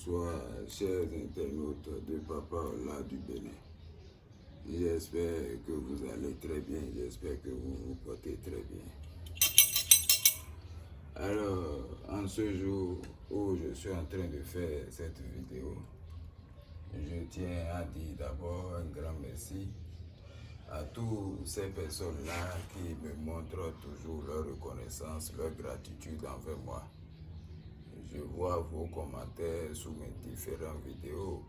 bonsoir, chers internautes de Papa Ola du Bénin. J'espère que vous allez très bien, j'espère que vous vous portez très bien. Alors, en ce jour où je suis en train de faire cette vidéo, je tiens à dire d'abord un grand merci à toutes ces personnes-là qui me montrent toujours leur reconnaissance, leur gratitude envers moi. Je vois vos commentaires sous mes différentes vidéos.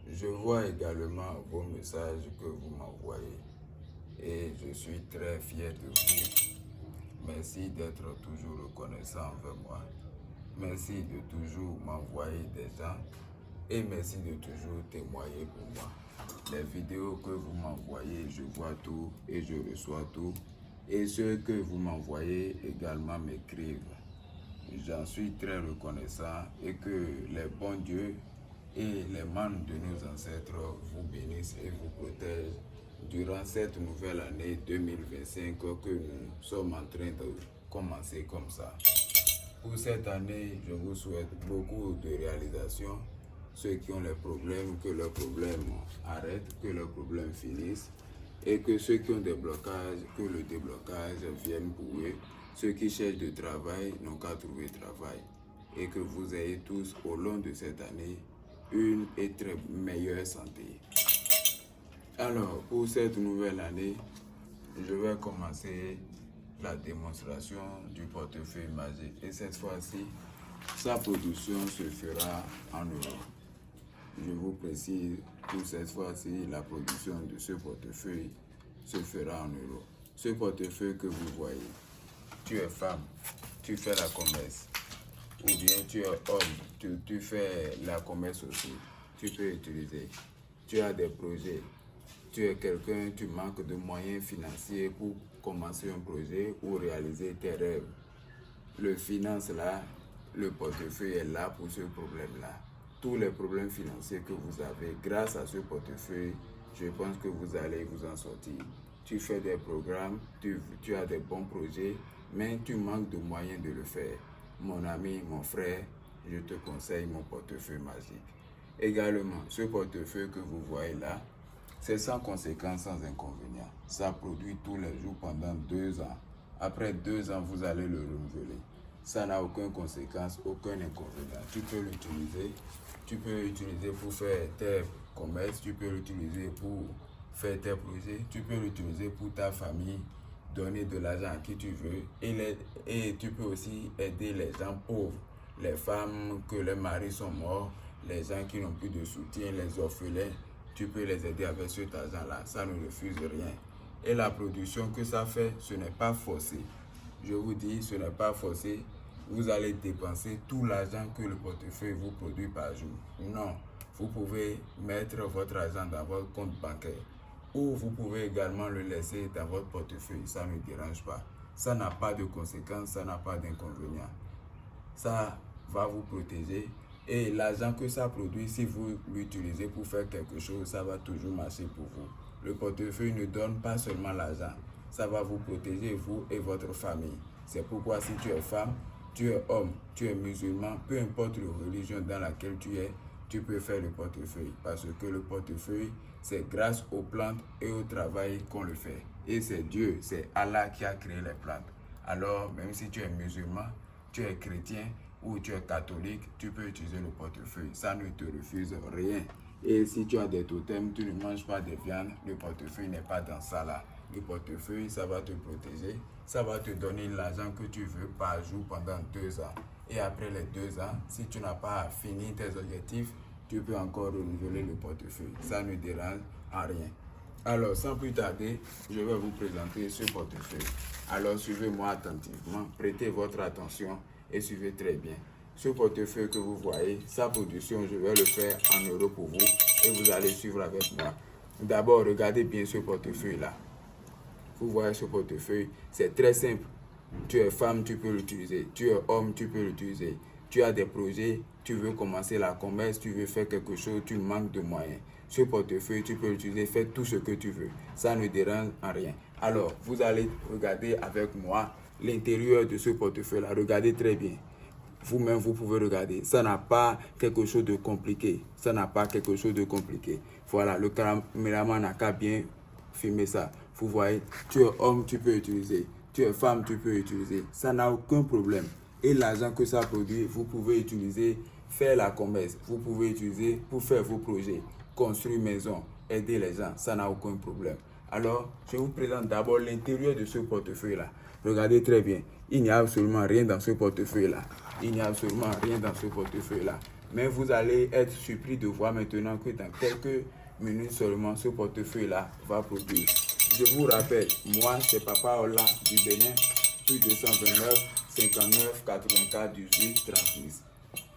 Je vois également vos messages que vous m'envoyez et je suis très fier de vous. Merci d'être toujours reconnaissant envers moi. Merci de toujours m'envoyer des gens et merci de toujours témoigner pour moi. Les vidéos que vous m'envoyez, je vois tout et je reçois tout. Et ceux que vous m'envoyez également m'écrivent. J'en suis très reconnaissant et que les bons dieux et les membres de nos ancêtres vous bénissent et vous protègent durant cette nouvelle année 2025 que nous sommes en train de commencer comme ça. Pour cette année, je vous souhaite beaucoup de réalisations. Ceux qui ont les problèmes, que leurs problèmes arrêtent, que leurs problèmes finissent. Et que ceux qui ont des blocages, que le déblocage vienne pour eux. Ceux qui cherchent du travail n'ont qu'à trouver travail. Et que vous ayez tous, au long de cette année, une et très meilleure santé. Alors, pour cette nouvelle année, je vais commencer la démonstration du portefeuille magique. Et cette fois-ci, sa production se fera en euros. Je vous précise, pour cette fois-ci, la production de ce portefeuille se fera en euros. Ce portefeuille que vous voyez, tu es femme, tu fais la commerce, ou bien tu es homme, tu fais la commerce aussi, tu peux utiliser. Tu as des projets, tu es quelqu'un, tu manques de moyens financiers pour commencer un projet ou réaliser tes rêves. Le finance là, le portefeuille est là pour ce problème-là. Tous les problèmes financiers que vous avez, grâce à ce portefeuille, je pense que vous allez vous en sortir. Tu fais des programmes, tu as des bons projets, mais tu manques de moyens de le faire. Mon ami, mon frère, je te conseille mon portefeuille magique. Également, ce portefeuille que vous voyez là, c'est sans conséquence, sans inconvénient. Ça produit tous les jours pendant 2 ans. Après 2 ans, vous allez le renouveler. Ça n'a aucune conséquence, aucun inconvénient. Tu peux l'utiliser pour faire tes commerces, tu peux l'utiliser pour faire tes projets, tu peux l'utiliser pour ta famille, donner de l'argent à qui tu veux. Et tu peux aussi aider les gens pauvres, les femmes que leurs maris sont morts, les gens qui n'ont plus de soutien, les orphelins. Tu peux les aider avec cet argent-là, ça ne refuse rien. Et la production que ça fait, ce n'est pas forcé. Je vous dis, ce n'est pas forcé. Vous allez dépenser tout l'argent que le portefeuille vous produit par jour. Non, vous pouvez mettre votre argent dans votre compte bancaire. Ou vous pouvez également le laisser dans votre portefeuille, ça ne dérange pas. Ça n'a pas de conséquences, ça n'a pas d'inconvénients. Ça va vous protéger. Et l'argent que ça produit, si vous l'utilisez pour faire quelque chose, ça va toujours marcher pour vous. Le portefeuille ne donne pas seulement l'argent, ça va vous protéger, vous et votre famille. C'est pourquoi si tu es femme, tu es homme, tu es musulman, peu importe la religion dans laquelle tu es, tu peux faire le portefeuille. Parce que le portefeuille, c'est grâce aux plantes et au travail qu'on le fait. Et c'est Dieu, c'est Allah qui a créé les plantes. Alors, même si tu es musulman, tu es chrétien ou tu es catholique, tu peux utiliser le portefeuille. Ça ne te refuse rien. Et si tu as des totems, tu ne manges pas de viande, le portefeuille n'est pas dans ça là. Le portefeuille, ça va te protéger. Ça va te donner l'argent que tu veux par jour pendant 2 ans. Et après les 2 ans, si tu n'as pas fini tes objectifs, tu peux encore renouveler le portefeuille. Ça ne dérange en rien. Alors, sans plus tarder, je vais vous présenter ce portefeuille. Alors, suivez-moi attentivement, prêtez votre attention et suivez très bien. Ce portefeuille que vous voyez, sa production, je vais le faire en euros pour vous et vous allez suivre avec moi. D'abord, regardez bien ce portefeuille-là. Vous voyez ce portefeuille, c'est très simple. Tu es femme, tu peux l'utiliser. Tu es homme, tu peux l'utiliser. Tu as des projets, tu veux commencer la commerce, tu veux faire quelque chose, tu manques de moyens. Ce portefeuille, tu peux l'utiliser, fais tout ce que tu veux. Ça ne dérange en rien. Alors, vous allez regarder avec moi l'intérieur de ce portefeuille-là. Regardez très bien. Vous-même, vous pouvez regarder. Ça n'a pas quelque chose de compliqué. Ça n'a pas quelque chose de compliqué. Voilà, le caméraman n'a qu'à bien filmer ça. Vous voyez, tu es homme, tu peux utiliser. Tu es femme, tu peux utiliser. Ça n'a aucun problème. Et l'argent que ça produit, vous pouvez utiliser, faire la commerce. Vous pouvez utiliser pour faire vos projets, construire maison, aider les gens. Ça n'a aucun problème. Alors, je vous présente d'abord l'intérieur de ce portefeuille-là. Regardez très bien. Il n'y a absolument rien dans ce portefeuille-là. Il n'y a absolument rien dans ce portefeuille-là. Mais vous allez être surpris de voir maintenant que dans quelques minutes seulement, ce portefeuille-là va produire. Je vous rappelle, moi, c'est Papa Ola du Bénin, plus 229 59 84 18 36.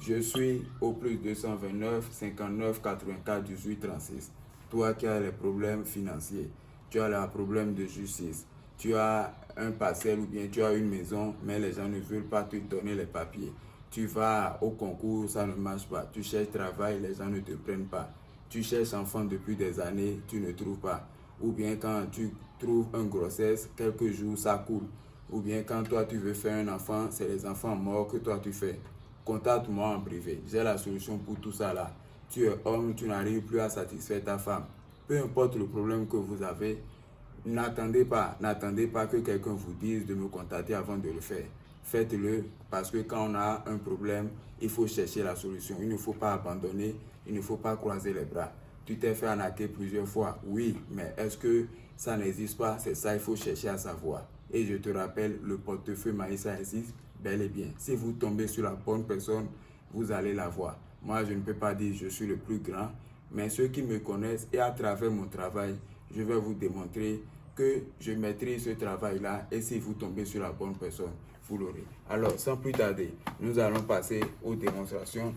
Je suis au plus 229 59 84 18 36. Toi qui as les problèmes financiers, tu as les problèmes de justice, tu as un parcelle ou bien tu as une maison, mais les gens ne veulent pas te donner les papiers. Tu vas au concours, ça ne marche pas. Tu cherches travail, les gens ne te prennent pas. Tu cherches enfant depuis des années, tu ne trouves pas. Ou bien quand tu trouves une grossesse, quelques jours, ça coule. Ou bien quand toi tu veux faire un enfant, c'est les enfants morts que toi tu fais. Contacte-moi en privé. J'ai la solution pour tout ça là. Tu es homme, tu n'arrives plus à satisfaire ta femme. Peu importe le problème que vous avez, n'attendez pas que quelqu'un vous dise de me contacter avant de le faire. Faites-le parce que quand on a un problème, il faut chercher la solution. Il ne faut pas abandonner, il ne faut pas croiser les bras. Tu t'es fait arnaquer plusieurs fois, oui, mais est-ce que ça n'existe pas? C'est ça, il faut chercher à savoir. Et je te rappelle, le portefeuille Maïssa existe bel et bien. Si vous tombez sur la bonne personne, vous allez la voir. Moi, je ne peux pas dire que je suis le plus grand, mais ceux qui me connaissent et à travers mon travail, je vais vous démontrer que je maîtrise ce travail-là et si vous tombez sur la bonne personne, vous l'aurez. Alors, sans plus tarder, nous allons passer aux démonstrations,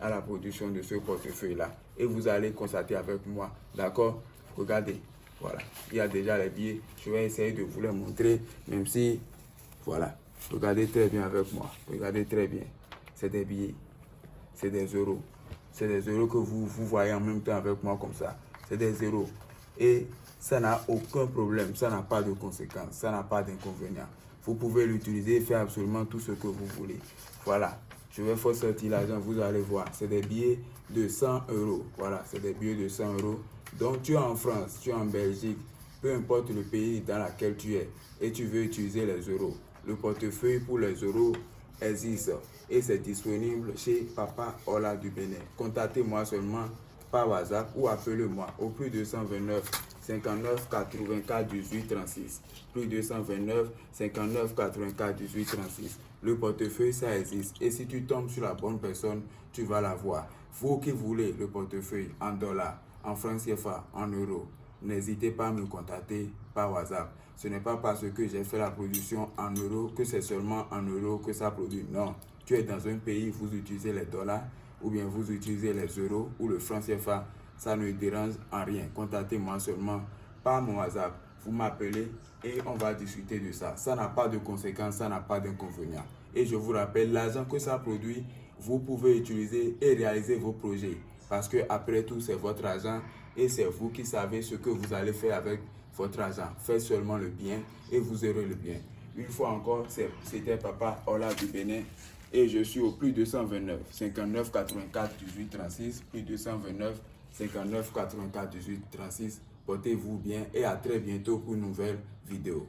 à la production de ce portefeuille-là. Et vous allez constater avec moi, d'accord? Regardez, voilà, il y a déjà les billets. Je vais essayer de vous les montrer, même si, voilà, regardez très bien avec moi. Regardez très bien, c'est des billets, c'est des euros. C'est des euros que vous voyez en même temps avec moi comme ça. C'est des euros. Et ça n'a aucun problème, ça n'a pas de conséquences, ça n'a pas d'inconvénient. Vous pouvez l'utiliser et faire absolument tout ce que vous voulez. Voilà, je vais faire sortir l'argent, vous allez voir. C'est des billets de 100 euros. Voilà, c'est des billets de 100 euros. Donc tu es en France, tu es en Belgique, peu importe le pays dans lequel tu es et tu veux utiliser les euros. Le portefeuille pour les euros existe et c'est disponible chez Papa Ola du Bénin. Contactez-moi seulement par WhatsApp ou appelez-moi au plus 229 59 84 18 36. Plus 229 59 84 18 36. Le portefeuille, ça existe. Et si tu tombes sur la bonne personne, tu vas la voir. Vous qui voulez le portefeuille en dollars, en francs CFA, en euros, n'hésitez pas à me contacter par WhatsApp. Ce n'est pas parce que j'ai fait la production en euros que c'est seulement en euros que ça produit. Non, tu es dans un pays, vous utilisez les dollars ou bien vous utilisez les euros ou le franc CFA, ça ne dérange en rien. Contactez-moi seulement par mon WhatsApp. Vous m'appelez et on va discuter de ça. Ça n'a pas de conséquences, ça n'a pas d'inconvénients. Et je vous rappelle, l'argent que ça produit, vous pouvez utiliser et réaliser vos projets. Parce que après tout, c'est votre argent et c'est vous qui savez ce que vous allez faire avec votre argent. Faites seulement le bien et vous aurez le bien. Une fois encore, c'était Papa Ola du Bénin et je suis au plus 229 59 84 18 36, plus 229 59 84 18 36. Portez-vous bien et à très bientôt pour une nouvelle vidéo.